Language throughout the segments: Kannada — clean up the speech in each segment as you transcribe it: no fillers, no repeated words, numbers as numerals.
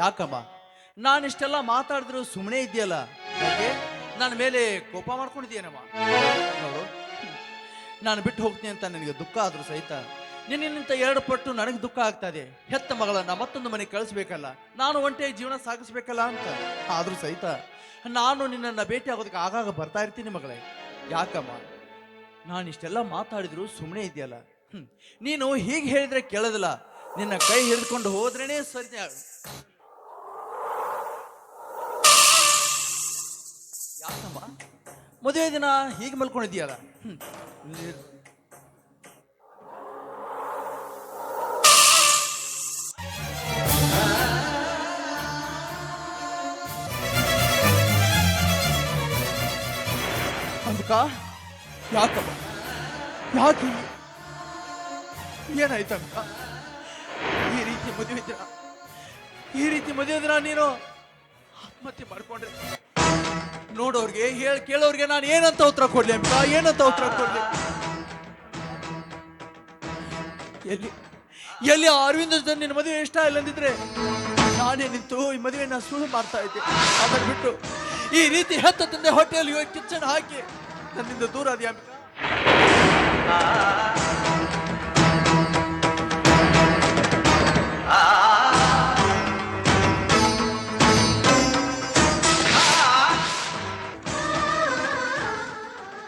ಯಾಕಮ್ಮ ನಾನಿಷ್ಟೆಲ್ಲ ಮಾತಾಡಿದ್ರು ಸುಮ್ಮನೆ ಇದೆಯಲ್ಲ, ಯಾಕೆ ನನ್ನ ಮೇಲೆ ಕೋಪ ಮಾಡ್ಕೊಂಡಿದ್ದೀನಮ್ಮ? ನೋಡು, ನಾನು ಬಿಟ್ಟು ಹೋಗ್ತೀನಿ ಅಂತ ನನಗೆ ದುಃಖ ಆದರೂ ಸಹಿತ ನಿನ್ನಿಂತ 2 ಪಟ್ಟು ನನಗೆ ದುಃಖ ಆಗ್ತಾ ಇದೆ. ಹೆತ್ತ ಮಗಳನ್ನ ಮತ್ತೊಂದು ಮನೆಗೆ ಕಳಿಸ್ಬೇಕಲ್ಲ, ನಾನು ಒಂಟಿಯಾಗಿ ಜೀವನ ಸಾಗಿಸ್ಬೇಕಲ್ಲ ಅಂತ. ಆದರೂ ಸಹಿತ ನಾನು ನಿನ್ನನ್ನು ಭೇಟಿ ಆಗೋದಕ್ಕೆ ಆಗಾಗ ಬರ್ತಾ ಇರ್ತೀನಿ ಮಗಳೇ. ಯಾಕಮ್ಮ ನಾನಿಷ್ಟೆಲ್ಲ ಮಾತಾಡಿದ್ರು ಸುಮ್ಮನೆ ಇದೆಯಲ್ಲ? ನೀನು ಹೀಗೆ ಹೇಳಿದ್ರೆ ಕೇಳೋದಿಲ್ಲ, ನಿನ್ನ ಕೈ ಹಿಡಿದುಕೊಂಡು ಹೋದ್ರೇನೆ ಸರಿ. ಯಾಕಮ್ಮ ಮದುವೆ ದಿನ ಹೀಗೆ ಮಲ್ಕೊಂಡಿದ್ದೀಯಲ್ಲ? ಅಂಬಿಕಾ, ಯಾಕಮ್ಮ ಯಾಕೆ ಏನಾಯ್ತು ಅಂಬಿಕಾ? ಈ ರೀತಿ ಮದುವೆ ದಿನ ನೀನು ಆತ್ಮಹತ್ಯೆ ಮಾಡ್ಕೊಂಡ್ರೆ ನೋಡೋರ್ಗೆ ಕೇಳೋರ್ಗೆ ನಾನು ಏನಂತ ಉತ್ತರ ಕೊಡ್ಲಿ ಅಂಬಿಕಾ? ಏನಂತ ಉತ್ತರ ಕೊಡ್ಲಿ? ಎಲ್ಲಿ ಅರವಿಂದ ಜೊತೆ ನಿನ್ನ ಮದುವೆ ಇಷ್ಟ ಇಲ್ಲ ಅಂದಿದ್ರೆ ನಾನೇ ನಿಂತು ಈ ಮದುವೆನ ಸುಳ್ಳು ಮಾಡ್ತಾ ಇದ್ದೆ. ಅದನ್ನು ಬಿಟ್ಟು ಈ ರೀತಿ ಹೆತ್ತ ತಂದೆ ಹೊಟ್ಟೆಯಲ್ಲಿ ಕಿಚ್ಚನ್ ಹಾಕಿ ನನ್ನಿಂದ ದೂರ ಆದಿ ಅಂಬಿಕಾ.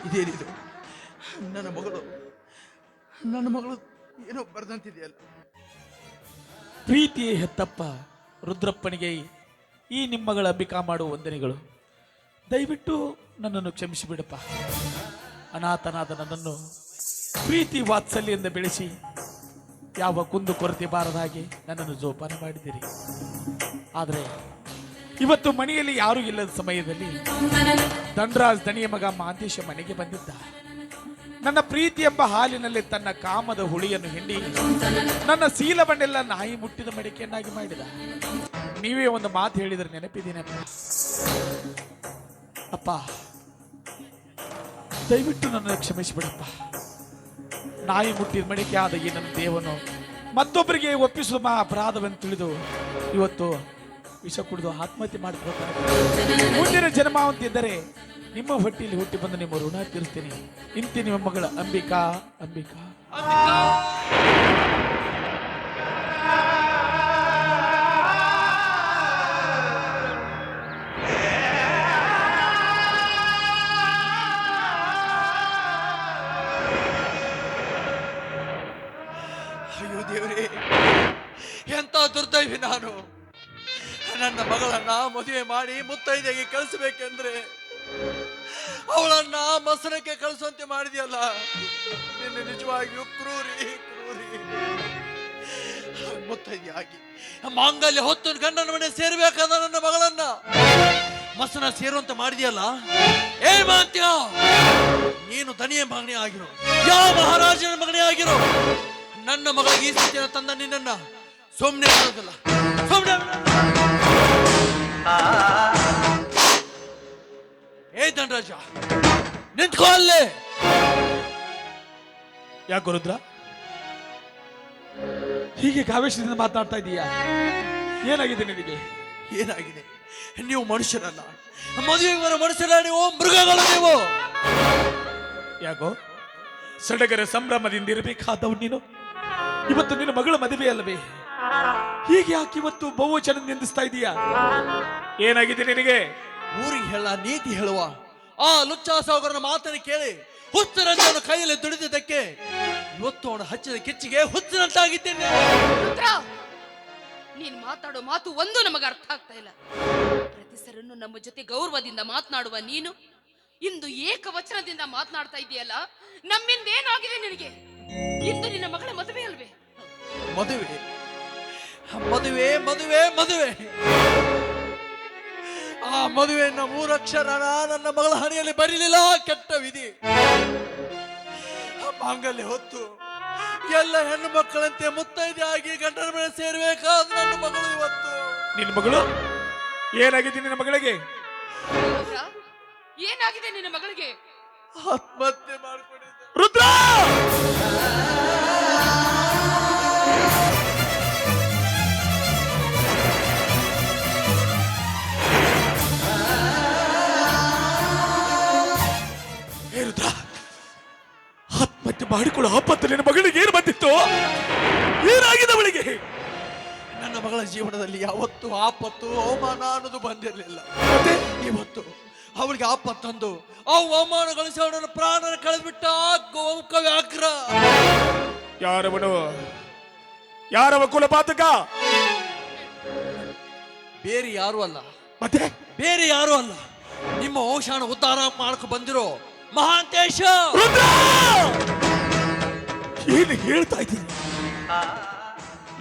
ಇದೇನಿದು? ನನ್ನ ಮಗಳು ಏನೋ ಬರ್ದಂತಿದೆಯಲ್ಲ. ಪ್ರೀತಿ ಹೆತ್ತಪ್ಪ ರುದ್ರಪ್ಪನಿಗೆ ಈ ನಿಮ್ಮಗಳ ಅಂಬಿಕಾ ಮಾಡುವ ವಂದನೆಗಳು. ದಯವಿಟ್ಟು ನನ್ನನ್ನು ಕ್ಷಮಿಸಿಬಿಡಪ್ಪ. ಅನಾಥನಾದ ನನ್ನನ್ನು ಪ್ರೀತಿ ವಾತ್ಸಲ್ಯದಿಂದ ಬೆಳೆಸಿ ಯಾವ ಕುಂದು ಕೊರತೆ ಬಾರದ ಹಾಗೆ ನನ್ನನ್ನು ಜೋಪಾನ ಮಾಡಿದಿರಿ. ಆದರೆ ಇವತ್ತು ಮನೆಯಲ್ಲಿ ಯಾರೂ ಇಲ್ಲದ ಸಮಯದಲ್ಲಿ ದಂಡರಾಜ್ ದಣಿಯ ಮಗ ಮಾಂತೇಶ ಮನೆಗೆ ಬಂದಿದ್ದ. ನನ್ನ ಪ್ರೀತಿ ಎಂಬ ಹಾಲಿನಲ್ಲಿ ತನ್ನ ಕಾಮದ ಹುಳಿಯನ್ನು ಹಿಂಡಿ ನನ್ನ ಶೀಲ ಬಂಡೆಲ್ಲ ನಾಯಿ ಮುಟ್ಟಿದ ಮಡಿಕೆಯನ್ನಾಗಿ ಮಾಡಿದ. ನೀವೇ ಒಂದು ಮಾತು ಹೇಳಿದರೆ ನೆನಪಿದ್ದೀನಪ್ಪ. ಅಪ್ಪ, ದಯವಿಟ್ಟು ನನ್ನನ್ನು ಕ್ಷಮಿಸಿಬಿಡಪ್ಪ. ನಾಯಿ ಮುಟ್ಟಿದ ಮಡಿಕೆ ಆದ ಈ ನನ್ನ ದೇವನು ಮತ್ತೊಬ್ಬರಿಗೆ ಒಪ್ಪಿಸುವ ಮಹಾ ಅಪರಾಧವೆಂದು ತಿಳಿದು ಇವತ್ತು ವಿಷ ಕುಡಿದು ಆತ್ಮಹತ್ಯೆ ಮಾಡಿಕೊಳ್ತಾನೆ. ಮುಂದಿನ ಜನ್ಮ ಅಂತಿದ್ದರೆ ನಿಮ್ಮ ಹೊಟ್ಟೆಯಲ್ಲಿ ಹುಟ್ಟಿ ಬಂದು ನಿಮ್ಮ ಋಣ ತೀರಿಸ್ತೀನಿ. ಇಂತಿ ನಿಮ್ಮ ಮಗಳ ಅಂಬಿಕಾ. ಅಂಬಿಕಾ ಅಯ್ಯೋ ದೇವರೇ, ಎಂತ ದುರ್ದೈವಿ ನಾನು. ನನ್ನ ಮಗಳನ್ನ ಮದುವೆ ಮಾಡಿ ಮುತ್ತೈದೆಗೆ ಕಳಿಸಬೇಕೆಂದ್ರೆ ಅವಳನ್ನ ಮಸರಕ್ಕೆ ಕಳಿಸುವಂತೆ ಮಾಡಿದೆಯಲ್ಲ. ನಿನ್ನ ನಿಜವಾಗಿಯೂ ಕ್ರೂರಿ. ಮುತ್ತೈದೆಯಾಗಿ ಮಾಂಗಲ್ಯ ಹೊತ್ತು ಗಂಡನ ಮನೆ ಸೇರ್ಬೇಕಾದ ನನ್ನ ಮಗಳನ್ನ ಮಸನ ಸೇರುವಂತ ಮಾಡಿದೆಯಲ್ಲ. ಏ ಮಾತ್ಯ, ನೀನು ದನಿಯ ಮಗನೇ ಆಗಿರೋ, ಯಾವ ಮಹಾರಾಜನ ಮಗನೇ ಆಗಿರೋ, ನನ್ನ ಮಗಳಿಗೆ ಈ ಸ್ಥಿತಿಯನ್ನು ತಂದ ನಿನ್ನನ್ನ ಸುಮ್ಮನೆ ಮಾಡೋದಿಲ್ಲ. ಏ ದಂಡರಾಜ, ನಿಂತ್ಕೋ ಅಲ್ಲೇ. ಯಾಕೆ ರುದ್ರ ಹೀಗೆ ಕಾವೇಶದಿಂದ ಮಾತನಾಡ್ತಾ ಇದೀಯಾ? ಏನಾಗಿದೆ ನಿನಗೆ? ಏನಾಗಿದೆ? ನೀವು ಮನುಷ್ಯರಲ್ಲ, ಮದುವೆಗೆ ಬರೋ ಮನುಷ್ಯರಲ್ಲ, ನೀವು ಮೃಗಗಳು. ನೀವು ಯಾಕೋ ಸಡಗರ ಸಂಭ್ರಮದಿಂದ ಇರಬೇಕಾದವ್ ನೀನು. ಇವತ್ತು ನಿನ್ನ ಮಗಳ ಮದುವೆ ಅಲ್ಲವೇ? ಹೀಗೆ ಯಾಕೆ ಇವತ್ತು ಬಹುವಚನ ನಿಂದಿಸ್ತಾ ಇದೀಯಾ? ಏನಾಗಿದೆ ನಿನಗೆ? ಊರಿಗೆ ಹೇಳ, ನೀತಿ ಹೇಳುವ ಆ ಲುಚ್ಚಾ ಸಾವುಕಾರನ ಮಾತನ್ನು ಕೇಳಿ ಹುಚ್ಚರಂಜನ ಕೈಯಲ್ಲಿ ದುಡಿದಿದ್ದಕ್ಕೆ ಇವತ್ತು ಅವನು ಹಚ್ಚಿದ ಕಿಚ್ಚಿಗೆ ಹುಚ್ಚರಂತಾಗಿದ್ದೇನೆ. ನೀನ್ ಮಾತಾಡೋ ಮಾತು ಒಂದು ನಮಗೆ ಅರ್ಥ ಆಗ್ತಾ ಇಲ್ಲ. ಪ್ರತಿ ಸರನ್ನು ನಮ್ಮ ಜೊತೆ ಗೌರವದಿಂದ ಮಾತನಾಡುವ ನೀನು ಇಂದು ಏಕವಚನದಿಂದ ಮಾತನಾಡ್ತಾ ಇದೆಯಲ್ಲ. ನಮ್ಮಿಂದ ಏನಾಗಿದೆ ನಿನಗೆ? ಇಂದು ನಿನ್ನ ಮಗಳ ಮದುವೆ ಅಲ್ವೇ? ಮದುವೆ ಮದುವೆ ಮದುವೆ ಮದುವೆ ಆ ಮದುವೆಯನ್ನ 3 ಅಕ್ಷರನ ನನ್ನ ಮಗಳ ಹಣೆಯಲ್ಲಿ ಬರೀಲಿಲ್ಲ. ಕೆಟ್ಟ ವಿಧಿ. ಮಾಂಗಲ್ಯ ಹೊತ್ತು ಎಲ್ಲ ಹೆಣ್ಣು ಮಕ್ಕಳಂತೆ ಮುತ್ತೈದೆ ಆಗಿ ಗಂಡನ ಮೇಲೆ ಸೇರ್ಬೇಕಾದ ನನ್ನ ಮಗಳು ಇವತ್ತು. ನಿನ್ನ ಮಗಳು ಏನಾಗಿದೆ? ನಿನ್ನ ಮಗಳಿಗೆ ಏನಾಗಿದೆ? ನಿನ್ನ ಮಗಳಿಗೆ ಆತ್ಮಹತ್ಯೆ ಮಾಡ್ಕೊಂಡಿದ್ದ. ರುದ್ರ ಮಾಡಿಕೊಳ್ಳೋ ಆಪತ್ತು ನಿನ್ನ ಮಗಳಿಗೆ ಏನು ಬಂದಿತ್ತು? ಏನಾಗಿದೆ ಅವಳಿಗೆ? ನನ್ನ ಮಗಳ ಜೀವನದಲ್ಲಿ ಯಾವತ್ತೂ ಆಪತ್ತು ಅವಮಾನ ಅನ್ನೋದು ಬಂದಿರಲಿಲ್ಲ. ಇವತ್ತು ಅವಳಿಗೆ ಆಪತ್ತಂದು ಆ ಅವಮಾನಗಳಿಸಿ ಅವನನ್ನು ಪ್ರಾಣ ಕಳೆದ್ಬಿಟ್ಟ ಗೋಮುಖ ವ್ಯಾಘ್ರ. ಯಾರವನು? ಯಾರವ ಕುಲಪಾತಕ? ಬೇರೆ ಯಾರು ಅಲ್ಲ, ಮತ್ತೆ ಬೇರೆ ಯಾರು ಅಲ್ಲ, ನಿಮ್ಮ ವಂಶಾನ ಉದ್ಧಾರ ಮಾಡ್ಕೊ ಬಂದಿರೋ ಮಹಾಂತೇಶ. ಏನು ಹೇಳ್ತಾ ಇದ್ದೀನಿ?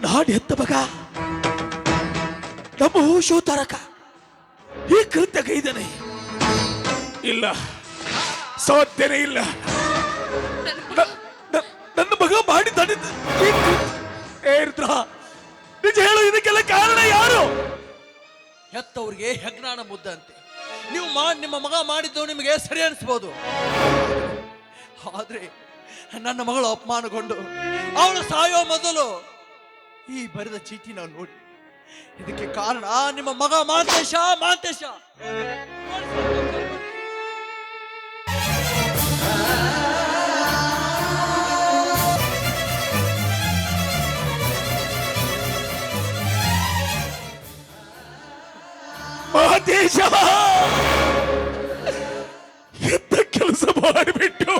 ನಾನು ಹೆತ್ತ ಮಗ, ನಮ್ಮ ವಂಶೋದ್ಧಾರಕ ಈ ಕೃತ್ಯ ಕೈದನೆ? ಇಲ್ಲ, ಸಾಧ್ಯನೇ ಇಲ್ಲ. ನನ್ನ ಮಗ ಮಾಡಿದ್ದಾನೆ. ನಿಜ ಹೇಳು, ಇದಕ್ಕೆಲ್ಲ ಕಾರಣ ಯಾರು? ಹೆತ್ತವ್ರಿಗೆ ಹೆಗ್ನಾಣ ಮುದ್ದಂತೆ. ನೀವು ನಿಮ್ಮ ಮಗ ಮಾಡಿದ್ದು ನಿಮಗೆ ಸರಿ ಅನಿಸ್ಬೋದು, ಆದ್ರೆ ನನ್ನ ಮಗಳು ಅಪಮಾನಗೊಂಡು ಅವಳು ಸಾಯೋ ಮೊದಲು ಈ ಬರೆದ ಚೀಟಿನ ನೋಡಿ. ಇದಕ್ಕೆ ಕಾರಣ ನಿಮ್ಮ ಮಗ ಮಾಂತೇಶ. ಮಹದೇಶ ಎತ್ತ ಕೆಲಸ ಮಾಡಿಬಿಟ್ಟು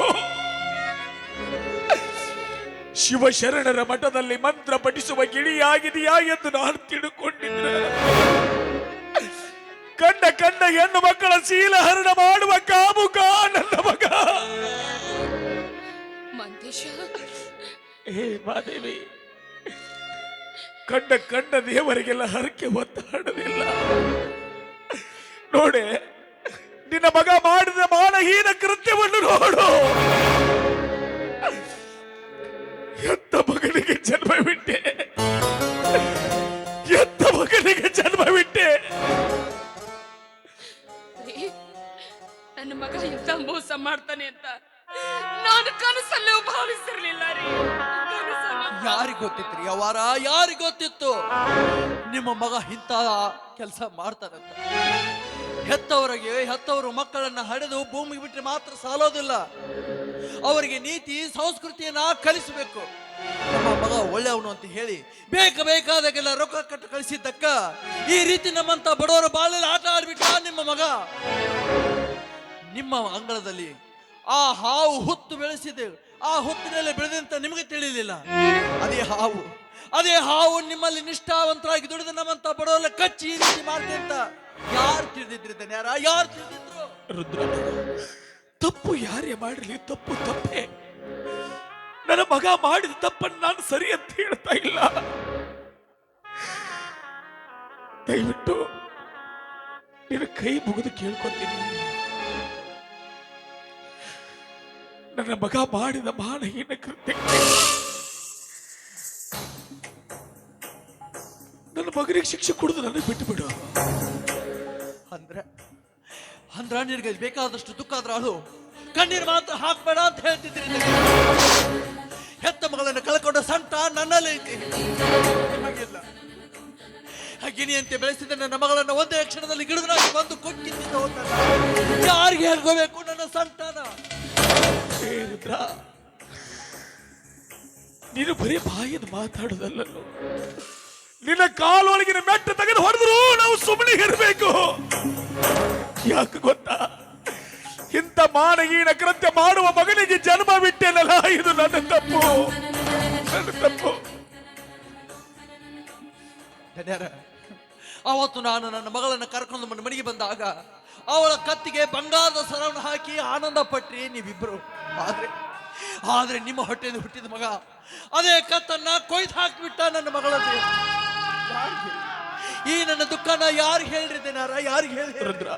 ಶಿವಶರಣರ ಮಠದಲ್ಲಿ ಮಂತ್ರ ಪಠಿಸುವ ಗಿಳಿಯಾಗಿದೆಯಾ ಎಂದು ನಾನು ತಿಳುಕೊಂಡಿದ್ದೆ. ಕಂಡ ಹೆಣ್ಣು ಮಕ್ಕಳ ಶೀಲಹರಣ ಮಾಡುವ ಕಾಮುಕ ನನ್ನ ಮಗ. ಹೇ ಮಾದೇವಿ, ಕಂಡ ದೇವರಿಗೆಲ್ಲ ಹರಕೆ ಒತ್ತಾಡೋದಿಲ್ಲ. ನೋಡೆ, ನಿನ್ನ ಮಗ ಮಾಡಿದ ಮಾನಹೀನ ಕೃತ್ಯವನ್ನು ನೋಡು. ಎತ್ತ ಮಗನಿಗೆ ಜನ್ಮವಿಟ್ಟೆ. ನನ್ನ ಮಗ ಇಂಥ ಮೋಸ ಮಾಡ್ತಾನೆ ಅಂತ ನಾನು ಕನಸಲ್ಲೂ ಭಾವಿಸಿರ್ಲಿಲ್ಲ ರೀ. ಯಾರಿಗ್ ಗೊತ್ತಿತ್ರಿ ಅವರ? ಯಾರಿಗ್ ಗೊತ್ತಿತ್ತು ನಿಮ್ಮ ಮಗ ಇಂಥ ಕೆಲಸ ಮಾಡ್ತಾರಂತ? ಹೆತ್ತವರು ಮಕ್ಕಳನ್ನ ಹಡೆದು ಭೂಮಿಗೆ ಬಿಟ್ಟರೆ ಮಾತ್ರ ಸಾಲೋದಿಲ್ಲ, ಅವರಿಗೆ ನೀತಿ ಸಂಸ್ಕೃತಿಯನ್ನ ಕಲಿಸಬೇಕು. ನಮ್ಮ ಮಗ ಒಳ್ಳೆಯವನು ಅಂತ ಹೇಳಿ ಬೇಕಾದಾಗೆಲ್ಲ ರೊಕ್ಕ ಕಟ್ಟು ಕಳಿಸಿದ್ದಕ್ಕ ಈ ರೀತಿ ನಮ್ಮಂತ ಬಡವರ ಬಾಳಲ್ಲಿ ಆಟ ಆಡ್ಬಿಟ್ಟ ನಿಮ್ಮ ಮಗ. ನಿಮ್ಮ ಅಂಗಳದಲ್ಲಿ ಆ ಹಾವು ಹುತ್ತು ಬೆಳೆಸಿದೆ, ಆ ಹುತ್ತಿನಲ್ಲಿ ಬೆಳೆದಂತ ನಿಮಗೆ ತಿಳಿಲಿಲ್ಲ. ಅದೇ ಹಾವು ನಿಮ್ಮಲ್ಲಿ ನಿಷ್ಠಾವಂತರಾಗಿ ದುಡಿದ ನಮ್ಮಂತ ಬಡವರ ಕಚ್ಚಿ ಈ ರೀತಿ ಮಾಡ್ತೆ ಅಂತ ಯಾರು ತಿಳಿದಿದ್ರಿ? ಯಾರು ತಿಳಿದಿದ್ರು? ರುದ್ರ, ತಪ್ಪು ಯಾರೇ ಮಾಡಲಿ ತಪ್ಪೇ. ನನ್ನ ಮಗ ಮಾಡಿದ ತಪ್ಪನ್ನು ನಾನು ಸರಿ ಅಂತ ಹೇಳ್ತಾ ಇಲ್ಲ. ದಯವಿಟ್ಟು ನಿನ್ನ ಕೈ ಮುಗಿದು ಕೇಳ್ಕೊತೀನಿ. ನನ್ನ ಮಗ ಮಾಡಿದ ಮಾನಹೀನ ಕೃತ್ಯ ನನ್ನ ಮಗನಿಗೆ ಶಿಕ್ಷೆ ಕೊಡುದು ನನಗೆ ಬಿಟ್ಟು ಬಿಡು. ಅಂದ್ರ ನಿನಗೆ ಬೇಕಾದಷ್ಟು ದುಃಖ ಆದ್ರ ಅಳು, ಕಣ್ಣೀರು ಮಾತ್ರ ಹಾಕ್ಬೇಡ ಅಂತ ಹೇಳ್ತಿದ್ರಿ. ಹೆತ್ತ ಮಗಳನ್ನು ಕಳ್ಕೊಂಡ ಸಂಟ ನನ್ನಲ್ಲಿ ಐತಿ, ನಿಮಗಿಲ್ಲ. ಗಿಣಿಯಂತೆ ಬೆಳೆಸಿದ ನನ್ನ ಮಗಳನ್ನು ಒಂದೇ ಕ್ಷಣದಲ್ಲಿ ಗಿಡದನಾಗಿ ಬಂದು ಕೊಟ್ಟಿದ್ದ ಯಾರಿಗೆ ಹೇಳ್ಕೋಬೇಕು ನನ್ನ ಸಂತಾನ? ನೀನು ಬರೀ ಬಾಯಿನ ಮಾತಾಡೋದಲ್ಲೋ, ನಿನ್ನ ಕಾಲೊಳಗಿನ ಮೆಟ್ಟ ತೆಗೆದು ಹೊಡೆದ್ರು ನಾವು ಸುಮ್ಮನೆ ಇರಬೇಕು. ಯಾಕೆ ಗೊತ್ತಾ? ಇಂಥ ಮಾನಹೀನ ಕೃತ್ಯ ಮಾಡುವ ಮಗನಿಗೆ ಜನ್ಮ ಬಿಟ್ಟೆನಲ್ಲ, ಇದು ನನ್ನ ತಪ್ಪು. ಅವತ್ತು ನಾನು ನನ್ನ ಮಗಳನ್ನು ಕರ್ಕೊಂಡು ಮನೆಗೆ ಬಂದಾಗ ಅವಳ ಕತ್ತಿಗೆ ಬಂಗಾರದ ಸರವನ್ನು ಹಾಕಿ ಆನಂದ ಪಟ್ರಿ ನೀವಿಬ್ರು. ಆದ್ರೆ ನಿಮ್ಮ ಹೊಟ್ಟೆಯಿಂದ ಹುಟ್ಟಿದ ಮಗ ಅದೇ ಕತ್ತನ್ನ ಕೊಯ್ದು ಹಾಕಿಬಿಟ್ಟ ನನ್ನ ಮಗಳದ್ದು. ಈ ನನ್ನ ದುಃಖನ ಯಾರಿಗೆ ಹೇಳಿದ್ದೇನಾರ? ಯಾರಿಗೆ ಹೇಳಿ? ರುದ್ರ,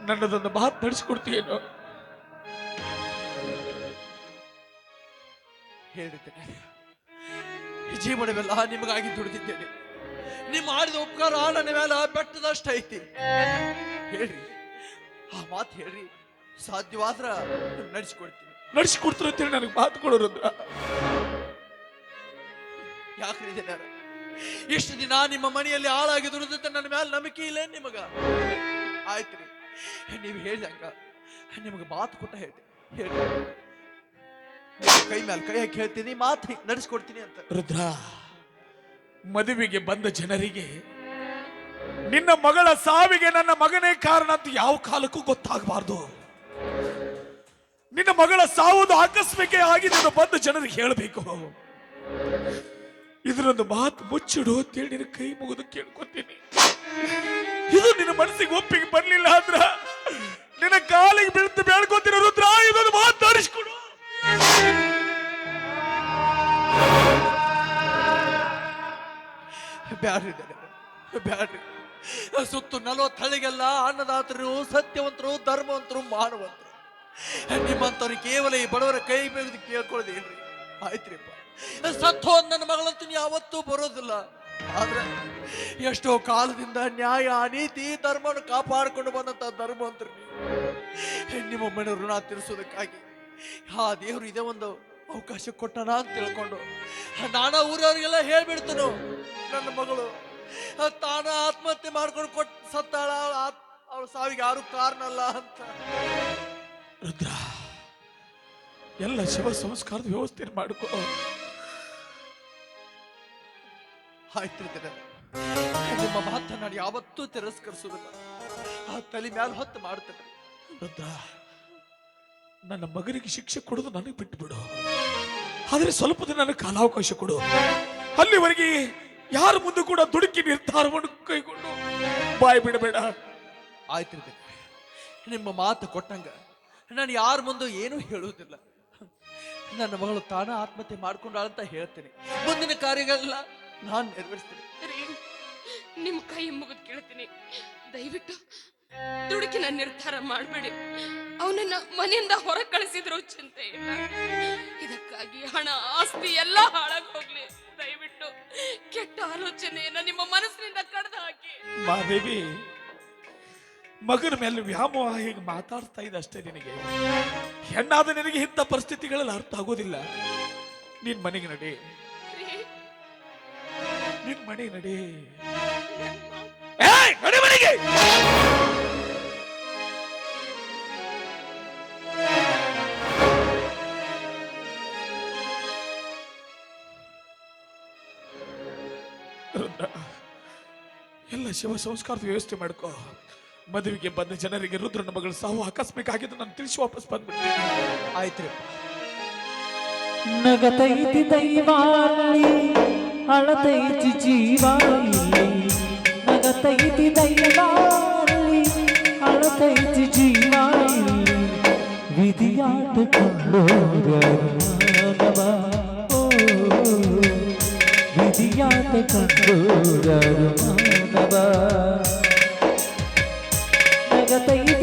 ನನ್ನದೊಂದು ಮಾತು ನಡೆಸಿಕೊಡ್ತೀಯೇನೋ? ಹೇಳಿದ್ದೇನೆ. ಈ ಜೀವನವೆಲ್ಲ ನಿಮಗಾಗಿ ದುಡಿದಿದ್ದೇನೆ. ನೀವು ಮಾಡಿದ ಉಪಕಾರ ನನ್ನ ಮೇಲೆ ಬೆಟ್ಟದಷ್ಟು ಐತಿ. ಹೇಳ್ರಿ, ಆ ಮಾತು ಹೇಳ್ರಿ, ಸಾಧ್ಯವಾದ್ರ ನಡೆಸಿಕೊಡ್ತೀನಿ ಅಂತೇಳಿ ನನಗೆ ಮಾತು ಕೊಡೋ ರುದ್ರ. ಯಾಕ್ರಿ ಇದೇನಾರ ಇಷ್ಟು ದಿನ ನಿಮ್ಮ ಮನೆಯಲ್ಲಿ ಹಾಳಾಗಿ ದುಡಿದ ನನ್ನ ಮೇಲೆ ನಂಬಿಕೆ ಇಲ್ಲ ನಿಮಗ? ಆಯ್ತ್ರಿ, ನೀವು ಹೇಳ್ದಂಗ ನಿಮಗೆ ಮಾತು ಕೊಟ್ಟ ಹೇಳಿ ಕೈ ಮೇಲೆ ಕೈ ಹಾಕಿ ಹೇಳ್ತೀನಿ, ಮಾತು ನಡೆಸ್ಕೊಡ್ತೀನಿ ಅಂತ. ರುದ್ರ, ಮದುವೆಗೆ ಬಂದ ಜನರಿಗೆ ನಿನ್ನ ಮಗಳ ಸಾವಿಗೆ ನನ್ನ ಮಗನೇ ಕಾರಣ ಅಂತ ಯಾವ ಕಾಲಕ್ಕೂ ಗೊತ್ತಾಗಬಾರ್ದು. ನಿನ್ನ ಮಗಳ ಸಾವುದು ಆಕಸ್ಮಿಕ ಆಗಿ ನಿನ್ನ ಬಂದ ಜನರಿಗೆ ಹೇಳಬೇಕು. ಇದರೊಂದು ಮಾತು ಮುಚ್ಚಿಡು ಅಂತೇಳಿ ನಿನ್ನ ಕೈ ಮುಗಿದು ಕೇಳ್ಕೊತೀನಿ. ಇದು ನಿನ್ನ ಮನಸ್ಸಿಗೆ ಒಪ್ಪಿಗೆ ಬರ್ಲಿಲ್ಲ ಅಂದ್ರ ನಿನ್ನ ಕಾಲಿಗೆ ಬೀಳ್ತು ಬೇಡ್ಕೊತೀನಿ ರುದ್ರ, ಇದೊಂದು ಮಾತು ತರಿಸ್ಕೊಡು. ಬ್ಯಾಡ್ರಿ ಬ್ಯಾಡ್ರಿ. ಸುತ್ತು 40 ಹಳ್ಳಿಗೆಲ್ಲ ಅನ್ನದಾತರು, ಸತ್ಯವಂತರು, ಧರ್ಮವಂತರು, ಮಾನವಂತರು. ನಿಮ್ಮಂತವ್ರಿಗೆ ಕೇವಲ ಈ ಬಡವರ ಕೈ ಬೆಳೆದು ಕೇಳ್ಕೊಳ್ಳೋದೇನ್ರಿ? ಆಯ್ತ್ರಿಪ್ಪ, ಸತ್ತು ನನ್ನ ಮಗಳಂತೂ ಯಾವತ್ತೂ ಬರೋದಿಲ್ಲ. ಆದ್ರೆ ಎಷ್ಟೋ ಕಾಲದಿಂದ ನ್ಯಾಯ, ನೀತಿ, ಧರ್ಮವನ್ನು ಕಾಪಾಡಿಕೊಂಡು ಬಂದಂತ ಧರ್ಮವಂತರು ನಿಮ್ಮ ಮನೆ ಋಣ ತೀರಿಸೋದಕ್ಕಾಗಿ ಆ ದೇವರು ಇದೇ ಒಂದು ಅವಕಾಶ ಕೊಟ್ಟಣ ಅಂತ ತಿಳ್ಕೊಂಡು ನಾನಾ ಊರವ್ರಿಗೆಲ್ಲ ಹೇಳ್ಬಿಡ್ತನು, ನನ್ನ ಮಗಳು ತಾನ ಆತ್ಮಹತ್ಯೆ ಮಾಡ್ಕೊಂಡು ಸತ್ತಾಳ, ಅವಳ ಸಾವಿಗೆ ಯಾರು ಕಾರಣ ಅಲ್ಲ ಅಂತ. ರುದ್ರ, ಎಲ್ಲ ಶಿವ ಸಂಸ್ಕಾರದ ವ್ಯವಸ್ಥೆ ಮಾಡ್ಕೋ. ಆಯ್ತಿರ್ತೇನೆ, ನಿಮ್ಮ ಮಾತನ್ನ ನಾನು ಯಾವತ್ತೂ ತಿರಸ್ಕರಿಸುವುದಿಲ್ಲ. ಆ ತಲೆ ಮ್ಯಾಲ ಹೊತ್ತು ಮಾಡ್ತೇನೆ. ರುದ್ರ, ನನ್ನ ಮಗನಿಗೆ ಶಿಕ್ಷೆ ಕೊಡೋದು ನನಗೆ ಬಿಟ್ಟು ಬಿಡು. ಆದ್ರೆ ಸ್ವಲ್ಪ ದಿನ ನನಗೆ ಕಾಲಾವಕಾಶ ಕೊಡು. ಅಲ್ಲಿವರೆಗೆ ಯಾರ ಮುಂದೆ ಕೂಡ ದುಡುಕಿ ನಿರ್ಧಾರವನ್ನು ಕೈಗೊಂಡು ಬಾಯಿ ಬಿಡಬೇಡ. ಆಯ್ತಿರ್ತೇನೆ, ನಿಮ್ಮ ಮಾತು ಕೊಟ್ಟಂಗ ನಾನು ಯಾರ ಮುಂದೆ ಏನೂ ಹೇಳುವುದಿಲ್ಲ. ನನ್ನ ಮಗಳು ತಾನ ಆತ್ಮಹತ್ಯೆ ಮಾಡ್ಕೊಂಡಾಳಂತ ಹೇಳ್ತೇನೆ. ಮುಂದಿನ ಕಾರ್ಯಗಳೆಲ್ಲ ನಾನು ನೆರವೇರಿಸ್ತೇನೆ. ನಿಮ್ ಕೈ ಮುಗಿದು ಕೇಳ್ತೀನಿ, ದಯವಿಟ್ಟು ದುಡುಕಿನ ನಿರ್ಧಾರ ಮಾಡಬೇಡಿ. ಅವನನ್ನ ಮನೆಯಿಂದ ಹೊರ ಕಳಿಸಿದ್ರು ಚಿಂತೆ ಇಲ್ಲ. ಇದಕ್ಕಾಗಿ ಹಣ, ಆಸ್ತಿ ಎಲ್ಲ ಹಾಳಾಗಿ ಹೋಗ್ಲಿ. ದಯವಿಟ್ಟು ಕೆಟ್ಟ ಆಲೋಚನೆಯನ್ನ ನಿಮ್ಮ ಮನಸ್ಸಿನಿಂದ ಕಡ್ದು ಹಾಕಿ. ಮಾದೇವಿ, ಮಗನ ಮೇಲೆ ವ್ಯಾಮೋಹ ಹೀಗೆ ಮಾತಾಡ್ತಾ ಇದೆ ಅಷ್ಟೇ. ನಿನಗೆ ಹೆಣ್ಣಾದ ನಿನಗೆ ಇಂಥ ಪರಿಸ್ಥಿತಿಗಳಲ್ಲಿ ಅರ್ಥ ಆಗೋದಿಲ್ಲ. ನಿನ್ ಮನೆಗೆ ನಡಿ, ನಿನ್ ಮನೆಗೆ ನಡಿ, ನಡಿ ಮನೆಗೆ. ಎಲ್ಲ ಶಿವ ಸಂಸ್ಕಾರದ ವ್ಯವಸ್ಥೆ ಮಾಡ್ಕೋ. ಮದುವೆಗೆ ಬಂದ ಜನರಿಗೆ ರುದ್ರನ ಮಗಳ ಸಾವು ಆಕಸ್ಮಿಕ ಆಗಿದ್ದು ನಾನು ತಿಳಿಸಿ ವಾಪಸ್ ಬಂದ್ಬಿಡ್ತೀನಿ. ಆಯ್ತ್ರಿ. ನಗತೈತಿ ದೈವಾಲಿ ಅಳತೈತಿ ಜೀವಾಲಿ, ನಗತೈತಿ ದೈವಾಲಿ ಅಳತೈತಿ ಜೀವಾಲಿ, ವಿಧಿಯಾಟ ಕಂಡೋಗನವ, ವಿಧಿಯಾಟ ಕಂಡೋಗನವ. ನಗತೈತಿ